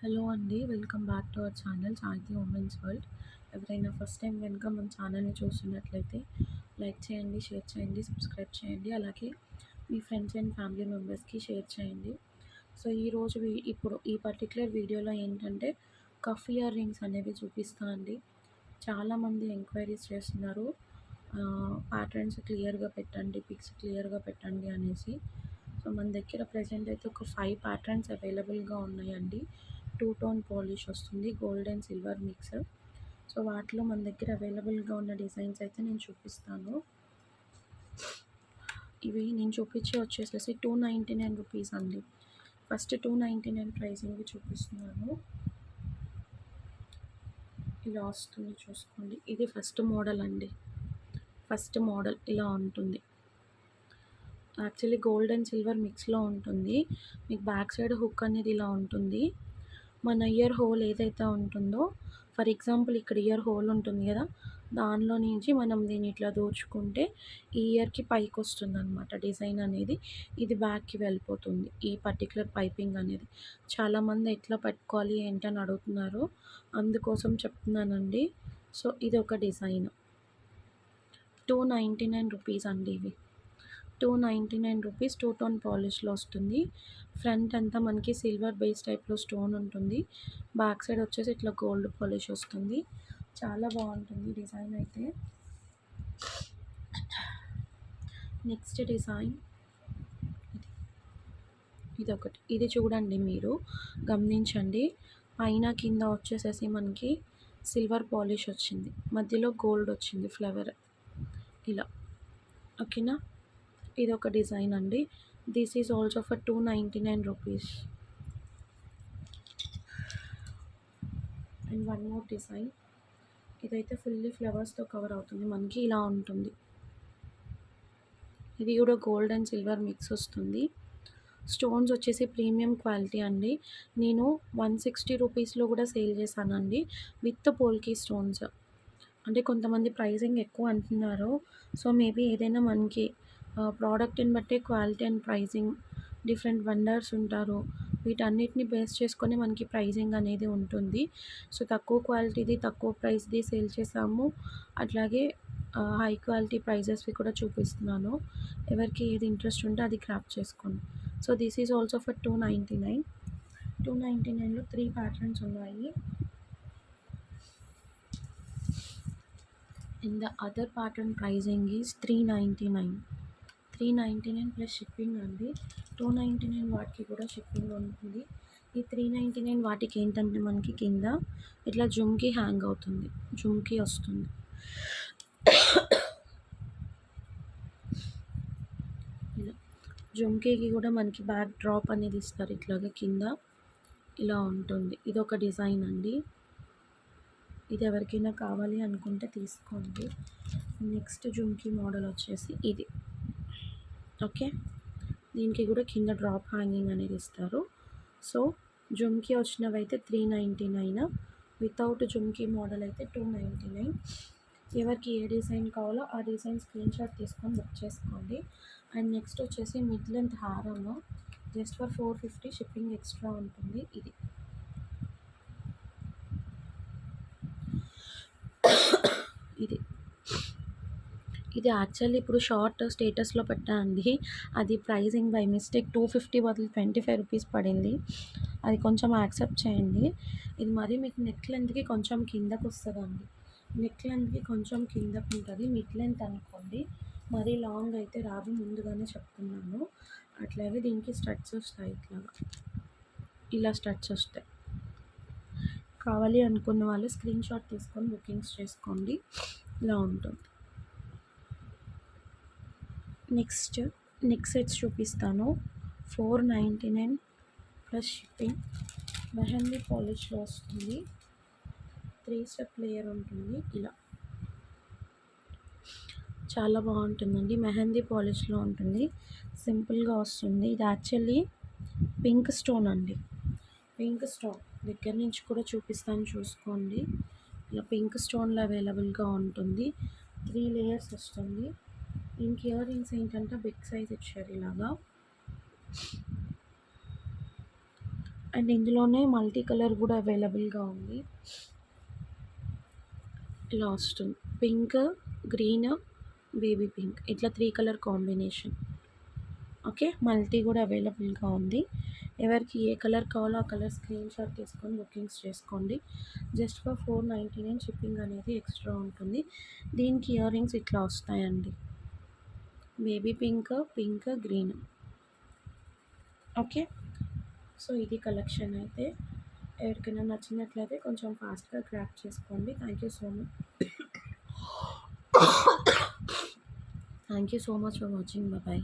Hello అండి. Welcome back to our channel సాహితీ women's world. ఎవరైనా ఫస్ట్ టైం కనుక మన ఛానల్‌ని చూస్తున్నట్లయితే లైక్ చేయండి, షేర్ చేయండి, సబ్స్క్రైబ్ చేయండి. అలాగే మీ ఫ్రెండ్స్ అండ్ ఫ్యామిలీ మెంబర్స్‌కి షేర్ చేయండి. సో, ఈరోజు ఇప్పుడు ఈ పర్టిక్యులర్ వీడియోలో ఏంటంటే కఫ్ ఇయర్ రింగ్స్ అనేవి చూపిస్తా అండి. చాలామంది ఎంక్వైరీస్ చేస్తున్నారు. ప్యాటర్న్స్ క్లియర్‌గా పెట్టండి, పిక్స్ క్లియర్‌గా పెట్టండి అనేసి. సో, మన దగ్గర ప్రెజెంట్ అయితే ఒక 5 ప్యాటర్న్స్ అవైలబుల్‌గా ఉన్నాయండి. టూ టోన్ పాలిష్ వస్తుంది, gold and silver mix. So, వాటిలో మన దగ్గర అవైలబుల్‌గా ఉన్న డిజైన్స్ అయితే నేను చూపిస్తాను. ఇవి నేను చూపించేవి వచ్చేసేసి రూ. 299 అండి. ఫస్ట్ 299 ప్రైజింగ్‌వి చూపిస్తున్నాను. ఇలా వస్తుంది చూసుకోండి. ఇది ఫస్ట్ మోడల్ అండి. ఫస్ట్ మోడల్ ఇలా ఉంటుంది. యాక్చువల్లీ గోల్డ్ అండ్ సిల్వర్ మిక్స్‌లో ఉంటుంది. మీకు బ్యాక్ సైడ్ హుక్ అనేది ఇలా ఉంటుంది. మన ఇయర్ హోల్ ఏదైతే ఉంటుందో, ఫర్ ఎగ్జాంపుల్ ఇక్కడ ఇయర్ హోల్ ఉంటుంది కదా, దానిలో నుంచి మనం దీన్ని ఇట్లా దోచుకుంటే ఈ ఇయర్‌కి పైకొస్తుందనమాట డిజైన్ అనేది. ఇది బ్యాక్‌కి వెళ్ళిపోతుంది ఈ పర్టిక్యులర్ పైపింగ్ అనేది. చాలామంది ఎట్లా పెట్టుకోవాలి ఏంటని అడుగుతున్నారు, అందుకోసం చెప్తున్నానండి. సో, ఇది ఒక డిజైన్. రూ. 299 అండి ఇవి. రూ. 299 టూ టోన్ పాలిష్‌లో వస్తుంది. ఫ్రంట్ అంతా మనకి సిల్వర్ బేస్ టైప్‌లో స్టోన్ ఉంటుంది. బ్యాక్ సైడ్ వచ్చేసి ఇట్లా గోల్డ్ పాలిష్ వస్తుంది. చాలా బాగుంటుంది డిజైన్ అయితే. నెక్స్ట్ డిజైన్ ఇదొకటి. ఇది చూడండి, మీరు గమనించండి. పైన కింద వచ్చేసేసి మనకి సిల్వర్ పాలిష్ వచ్చింది, మధ్యలో గోల్డ్ వచ్చింది ఫ్లవర్ ఇలా. ఓకేనా. ఇదొక డిజైన్ అండి. దిస్ ఈజ్ ఆల్సో ఫర్ రూ. 299. And one more design. ఇదైతే ఫుల్లీ ఫ్లవర్స్తో కవర్ అవుతుంది, మనకి ఇలా ఉంటుంది. ఇది కూడా గోల్డ్ అండ్ సిల్వర్ మిక్స్ వస్తుంది. స్టోన్స్ వచ్చేసి ప్రీమియం క్వాలిటీ అండి. నేను 160 రూపీస్లో కూడా సేల్ చేశానండి, విత్ పోల్కి స్టోన్స్. అంటే కొంతమంది ప్రైజింగ్ ఎక్కువ అంటున్నారు. సో, మేబీ ఏదైనా మనకి ప్రోడక్ట్ని బట్టే quality and pricing different vendors ఉంటారు. వీటన్నిటిని బేస్ చేసుకొని మనకి ప్రైజింగ్ అనేది ఉంటుంది. సో, తక్కువ క్వాలిటీది తక్కువ ప్రైస్ది సేల్ చేసాము. అట్లాగే హై క్వాలిటీ ప్రైజెస్వి కూడా చూపిస్తున్నాను. ఎవరికి ఏది ఇంట్రెస్ట్ ఉంటే అది గ్రాబ్ చేసుకోండి. So, this is also for 299. 299లో 3 patterns ఉన్నాయి. And the other pattern pricing is 399. 399 plus shipping అండి. 299 వాటికి కూడా షిప్పింగ్ ఉంటుంది. ఈ 399 వాటికి ఏంటంటే మనకి కింద ఇట్లా జుమ్కీ హ్యాంగ్ అవుతుంది, జుమ్కీ వస్తుంది. ఇలా జుమ్కీకి కూడా మనకి బ్యాక్ డ్రాప్ అనేది ఇస్తారు, ఇట్లాగా కింద ఇలా ఉంటుంది. ఇది ఒక డిజైన్ అండి. ఇది ఎవరికైనా కావాలి అనుకుంటే తీసుకోండి. నెక్స్ట్ జుమ్కీ మోడల్ వచ్చేసి ఇది. ఓకే. దీనికి కూడా కింద డ్రాప్ హ్యాంగింగ్ అనేది ఇస్తారు. సో, జుమ్కీ వచ్చినవి అయితే 399, వితౌట్ జుమ్కీ మోడల్ అయితే 299. ఎవరికి ఏ డిజైన్ కావాలో ఆ డిజైన్ స్క్రీన్ షాట్ తీసుకొని బుక్ చేసుకోండి. అండ్ నెక్స్ట్ వచ్చేసి మిడ్ లెంత్ హారము, జస్ట్ ఫర్ 450, షిప్పింగ్ ఎక్స్ట్రా ఉంటుంది. ఇది యాక్చువల్లీ ఇప్పుడు షార్ట్ స్టేటస్లో పెట్టానండి. అది ప్రైజింగ్ బై మిస్టేక్ 250 బదులు 25 రూపీస్ పడింది. అది కొంచెం యాక్సెప్ట్ చేయండి. ఇది మరి మీకు నెక్ లెంత్కి కొంచెం కిందకు వస్తుందండి. నెక్ లెంత్కి కొంచెం కిందకు ఉంటుంది, మిడ్ లెంత్ అనుకోండి. మరీ లాంగ్ అయితే రాదు, ముందుగానే చెప్తున్నాను. అట్లాగే దీనికి స్టడ్స్ వస్తాయి, ఇట్లాగా ఇలా స్టడ్స్ వస్తాయి. కావాలి అనుకున్న వాళ్ళు స్క్రీన్ షాట్ తీసుకొని బుకింగ్స్ చేసుకోండి. ఇలా ఉంటుంది. నెక్స్ట్ నెక్ సెట్స్ చూపిస్తాను. 499 ప్లస్ షిప్పింగ్. మెహందీ పాలిష్లో వస్తుంది, 3 స్టెప్ లేయర్ ఉంటుంది. ఇలా చాలా బాగుంటుందండి. మెహందీ పాలిష్లో ఉంటుంది, సింపుల్గా వస్తుంది. ఇది యాక్చువల్లీ పింక్ స్టోన్ అండి. పింక్ స్టోన్ దగ్గర నుంచి కూడా చూపిస్తాను, చూసుకోండి. ఇలా పింక్ స్టోన్లో అవైలబుల్గా ఉంటుంది. 3 లేయర్స్ వస్తుంది. దీనికి ఇయర్ రింగ్స్ ఏంటంటే బిగ్ సైజ్ ఇచ్చారు ఇలాగా. అండ్ ఇందులోనే మల్టీ కలర్ కూడా అవైలబుల్గా ఉంది. ఇలా వస్తుంది. పింక్, గ్రీన్, బేబీ పింక్ ఇట్లా 3 కలర్ కాంబినేషన్. ఓకే. మల్టీ కూడా అవైలబుల్గా ఉంది. ఎవరికి ఏ కలర్ కావాలో ఆ కలర్ స్క్రీన్ షాట్ తీసుకొని బుకింగ్స్ చేసుకోండి. జస్ట్ ఫర్ 499 షిప్పింగ్ అనేది ఎక్స్ట్రా ఉంటుంది. దీనికి ఇయర్ రింగ్స్ ఇట్లా వస్తాయండి. Baby pink, pink, green. Okay. So ఇది కలెక్షన్ అయితే. ఎవరికైనా నచ్చినట్లయితే కొంచెం ఫాస్ట్గా గ్రాప్ చేసుకోండి. Thank you so much for watching. Bye.